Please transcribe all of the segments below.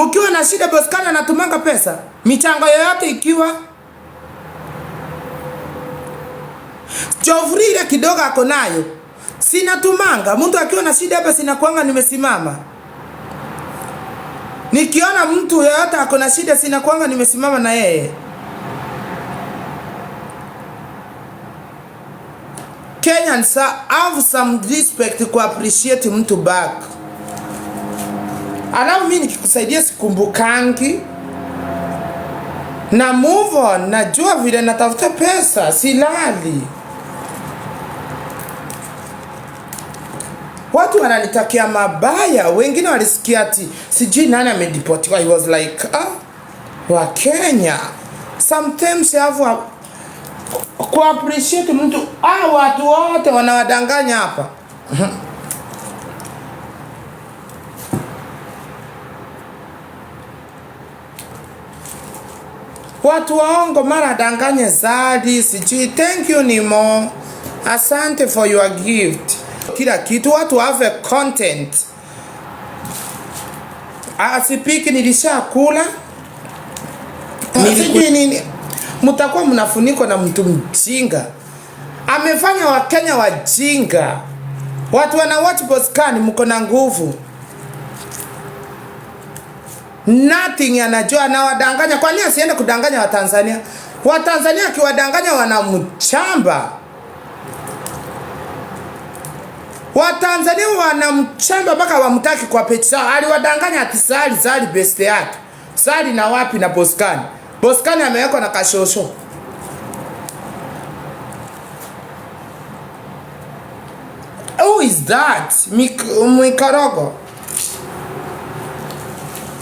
Mkiwa na shida Boskani anatumanga pesa. Michango yoyote ikiwa. Geoffrey ile kidogo ako nayo. Sinatumanga. Mtu akiwa na shida hapa sinakuanga nimesimama. Nikiona mtu yoyote ako na shida sinakuanga nimesimama na yeye. Kenyans have some respect ku appreciate mtu back. Alafu mimi nikikusaidia sikumbukangi. Na move on, najua vile natafuta pesa, silali. Watu wananitakia mabaya, wengine walisikia ati sijui nani amedipotiwa. I was like, wa Kenya. Sometimes you have ku appreciate mtu. Watu wote wanawadanganya hapa. Watu waongo mara danganye Zadi sijui. Thank you Nimo. Asante for your gift. Kila kitu watu have content. Asipiki nilishakula. Sijui nini. Mutakuwa mnafunikwa na mtu mjinga. Amefanya Wakenya wajinga. Watu wana watch Boskani mko na nguvu. Nothing anajua na wadanganya. Kwa nini asiende kudanganya Watanzania? Watanzania akiwadanganya wanamchamba. Watanzania wanamchamba mpaka wamtaki kwa pesa. Aliwadanganya ati Zari best yake. Zari na wapi na Boskani? Boskani amewekwa na kashosho. Who is that? Mikorogo.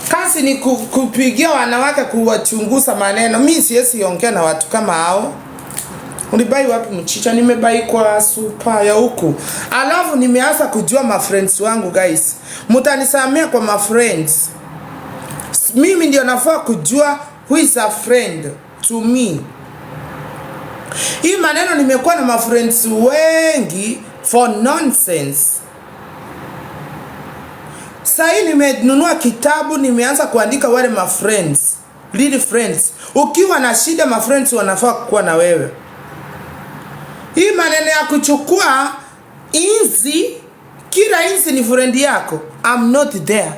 Kazi ni kupigia wanawake kuwachunguza maneno. Mimi siwezi ongea na watu kama hao. Ulibai wapi mchicha? Nimebai kwa super ya huku. Alafu nimeanza kujua ma friends wangu guys. Mutanisamea kwa ma friends. Mimi ndio nafaa kujua who is a friend to me. Hii maneno nimekuwa na ma friends wengi for nonsense. Sasa nimenunua kitabu, nimeanza kuandika wale ma friends, real friends. Ukiwa na shida ma friends wanafaa kuwa na wewe. Hii maneno ya kuchukua inzi, kila inzi ni friend yako. I'm not there.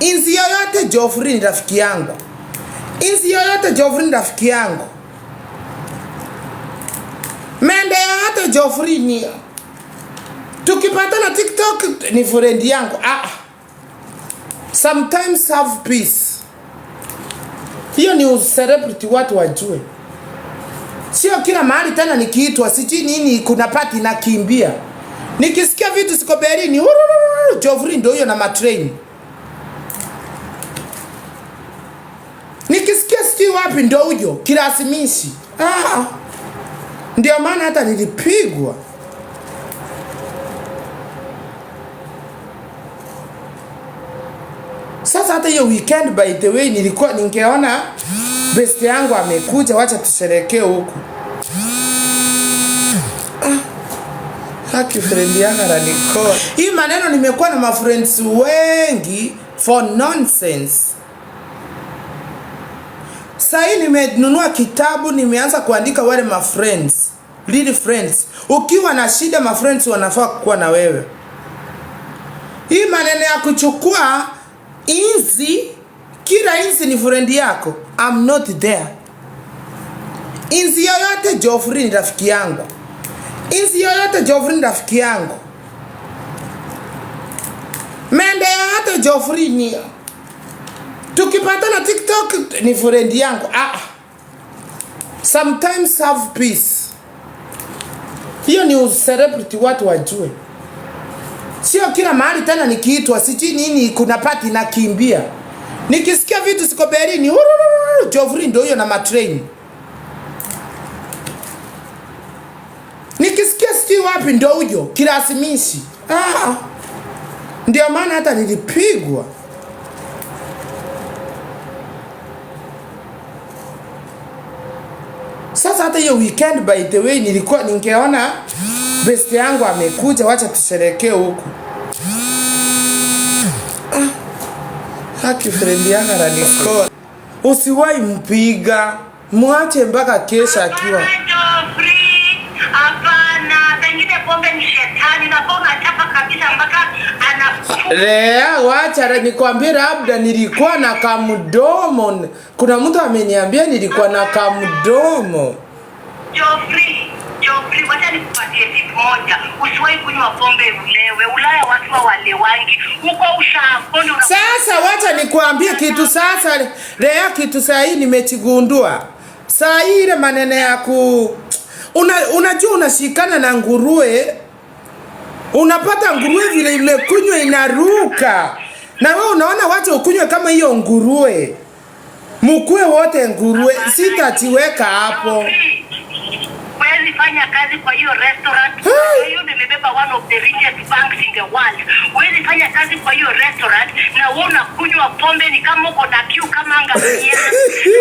Inzi yoyote Geoffrey ni rafiki yangu. Inzi yoyote Geoffrey ni rafiki yangu. Mende yoyote Geoffrey ni. Tukipatana TikTok ni friend yangu. Sometimes have peace. Hiyo ni celebrity watu wajue. Sio kila mahali tena nikiitwa sijui nini kuna party na kimbia. Nikisikia vitu siko Berlin, Geoffrey ndio hiyo na matrain. Nikisikia sijui wapi ndio huyo kirasimishi. Ndio maana hata nilipigwa. Sasa hata hiyo weekend by the way nilikuwa ningeona best yangu amekuja, wacha tusherekee huku. Haki friend yangu ananikoa. Hii maneno nimekuwa na ma friends wengi for nonsense. Sasa nimenunua kitabu, nimeanza kuandika wale ma friends, real friends. Ukiwa na shida ma friends wanafaa kuwa na wewe. Hii maneno ya kuchukua inzi, kila inzi ni friend yako. I'm not there. Inzi yoyote Geoffrey ni rafiki yangu. Inzi yoyote Geoffrey ni rafiki yangu. Mende yoyote Geoffrey ni. Tukipatana TikTok ni friend yangu. Sometimes have peace. Hiyo ni celebrity watu wajue. Sio kila mahali tena nikiitwa sijui nini kuna party na kimbia. Nikisikia vitu siko Berlin, Geoffrey ndio hiyo na matrain. Nikisikia sijui wapi ndio huyo kirasimishi. Ndio maana hata nilipigwa. Sasa hata hiyo weekend by the way nilikuwa ningeona best yangu amekuja, wacha tusherekee huku. Haki friend yanga na niko. Usiwahi mpiga. Muache mpaka kesha akiwa. Hapana, pengine pombe ni shetani na pombe atapa kabisa mpaka ana. Lea, wacha nikwambie labda nilikuwa na kamdomo. Kuna mtu ameniambia nilikuwa na kamdomo. Joffrey, wacha nikupatie tip moja. Usiwahi kunywa pombe ulewe. Ulaya watu walewangi. Uko ushakondo. Sasa wacha nikwambie kitu sasa. Lea, kitu saa hii nimechigundua. Saa hii ile maneno ya unajua unashikana na nguruwe. Unapata nguruwe vile ile kunywa inaruka. Na wewe unaona watu ukunywe kama hiyo nguruwe. Mkue wote nguruwe. Sitatiweka hapo. Huwezi fanya kazi kwa hiyo restaurant. Hiyo imebeba one of the richest banks in the world. Huwezi fanya kazi kwa hiyo restaurant na wewe unakunywa pombe ni kama uko na kiu kama ngamia.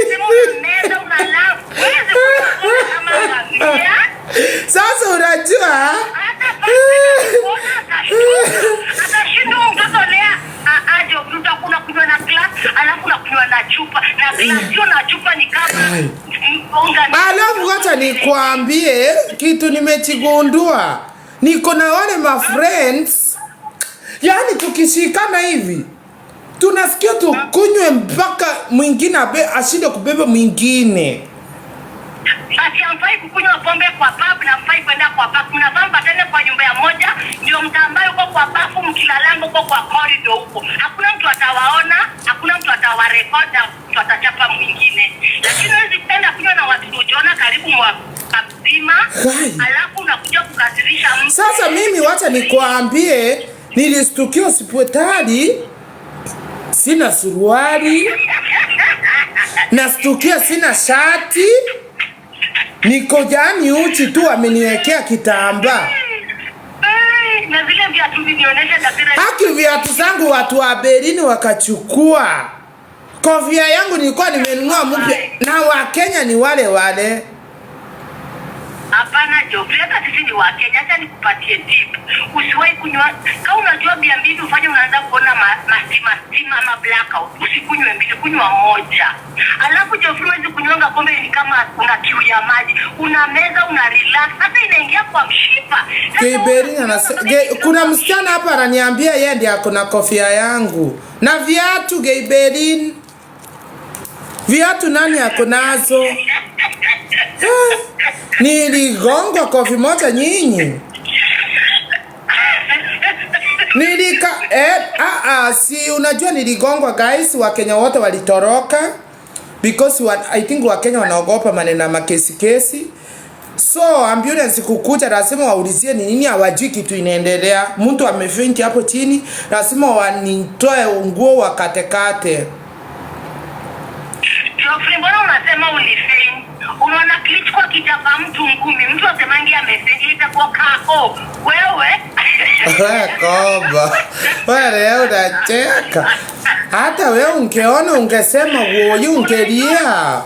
Sema unameza unalafu. Huwezi kunywa kama ngamia. Sasa unajua atashinda mtoto Lea aje utakuwa kunywa na glass alafu unakunywa na chupa na glass hiyo na chupa ni kama alafu wacha nikwambie kitu nimechigundua. Niko na wale my friends. Yaani tukishikana hivi tunasikia tukunywe mpaka mwingine ashinde kubeba mwingine. Basi amfai kukunywa pombe kwa pub na amfai kwenda kwa pub. Mnavamba tena kwa nyumba ya moja ndio mtambaye uko kwa bafu mkilalanga uko kwa corridor huko. Hakuna mtu atawaona, hakuna mtu atawarecord, mtu atachapa mwingine. Lakini wewe zipenda kunywa na watu unajiona karibu mwa mzima, alafu unakuja kukasirisha mtu. Sasa mimi wacha nikwambie nilistukia hospitali sina suruali. Nastukia sina shati. Niko jani uchi tu ameniwekea kitambaa. Na vile viatu vinionyesha daktari. Haki viatu zangu watu wa Berlin wakachukua. Kofia yangu nilikuwa nimenunua mpya na wa Kenya ni wale wale. Hapana Joffrey, hata sisi ni wa Kenya. Acha nikupatie tip. Usiwahi kunywa. Kama unajua bia mbili ufanye unaanza kuona mastima ama blackout. Usikunywe mbili, kunywa moja. Alafu Joffrey huwezi kunyonga pombe ni kama una kiu ya maji. Unameza, una relax. Hata inaingia kwa mshipa. Kuna msichana hapa ananiambia yeye ndiye ako na kofia yangu. Na viatu Gayberin. Viatu nani ako nazo? Niligongwa kofi moja nyinyi. Si unajua niligongwa guys, wa Kenya wote walitoroka because I think wa Kenya wanaogopa maneno ya kesi. So ambulance kukuja lazima waulizie ni nini, hawajui kitu inaendelea. Mtu amefaint hapo chini, lazima wanitoe nguo wakatekate. Joffrey, mbona unasema ulifaint? Unaona glitch kwa kitapa mtu ngumi. Mtu asemangi amefaint itakuwa kako. Wewe koba. Wewe leo unacheka. Hata wewe ungeona ungesema woyi ungelia.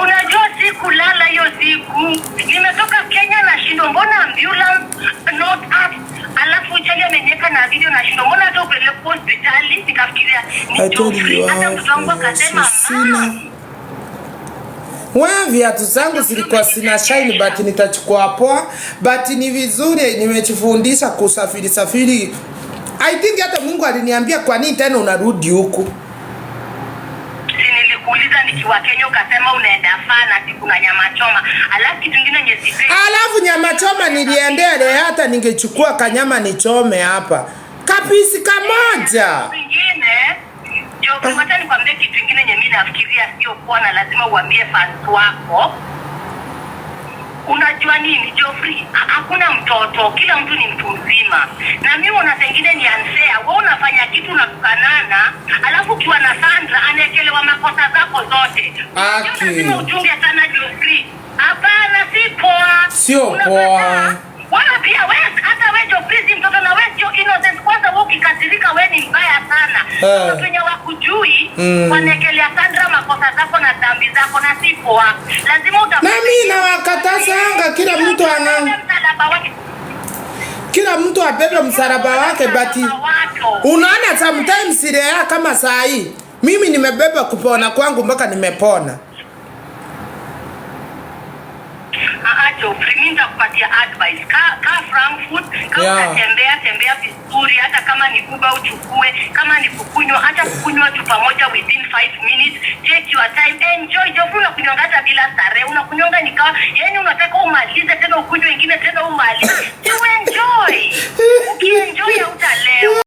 Unajua siku lala hiyo siku. Nimetoka Kenya na shindo mbona ambulance not up. Alafu chali amenyeka na video na shindo mbona hata upeleke hospitali nikafikiria ni Joffrey. Hata mtu wangu akasema wewe viatu zangu zilikuwa sina shine but nitachukua poa, but ni vizuri nimejifundisha kusafiri. I think hata Mungu aliniambia kwa nini tena unarudi huku. Nilikuuliza nikiwa Kenya ukasema unaenda fana siku na nyama choma. Alafu kitu kingine nyesipe. Alafu nyama choma niliendea leo hata ningechukua kanyama nichome hapa. Kapisi kamoja. Kingine Joffrey, wacha nikwambie kitu kingine mimi nafikiria sio kwa na lazima uambie fans wako. Unajua nini Joffrey? Hakuna mtoto, kila mtu ni mtu mzima. Na mimi una pengine ni unfair. Wewe unafanya kitu unatukanana, alafu ukiwa na Sandra anaekelewa makosa zako zote. Lazima uchunge sana Joffrey. Hapana, si poa. Sio poa. Wala pia wewe hata wewe Joffrey mtoto na wewe sio innocent. Kwanza wewe ukikasirika wewe ni mbaya sana. Watu wenye wakujui wanaekelea Sandra makosa zako na dhambi zako na si poa. Lazima na mimi na wakatazanga kila mtu kila mtu abebe msalaba wake, but unaona sometimes ile kama saa hii mimi nimebeba kupona kwangu mpaka nimepona. Acho, priminda kupatia advice. Ka Frankfurt, kama tembea vizuri, hata kama ni kuba uchukue, kama ni kukunywa, hata kukunywa tu pamoja within 5 minutes. Take your time, enjoy. Jofu unakunyonga hata bila starehe, unakunyonga nikawa, yani unataka umalize tena ukunywe ingine tena umalize. You enjoy. Ukienjoy utalewa.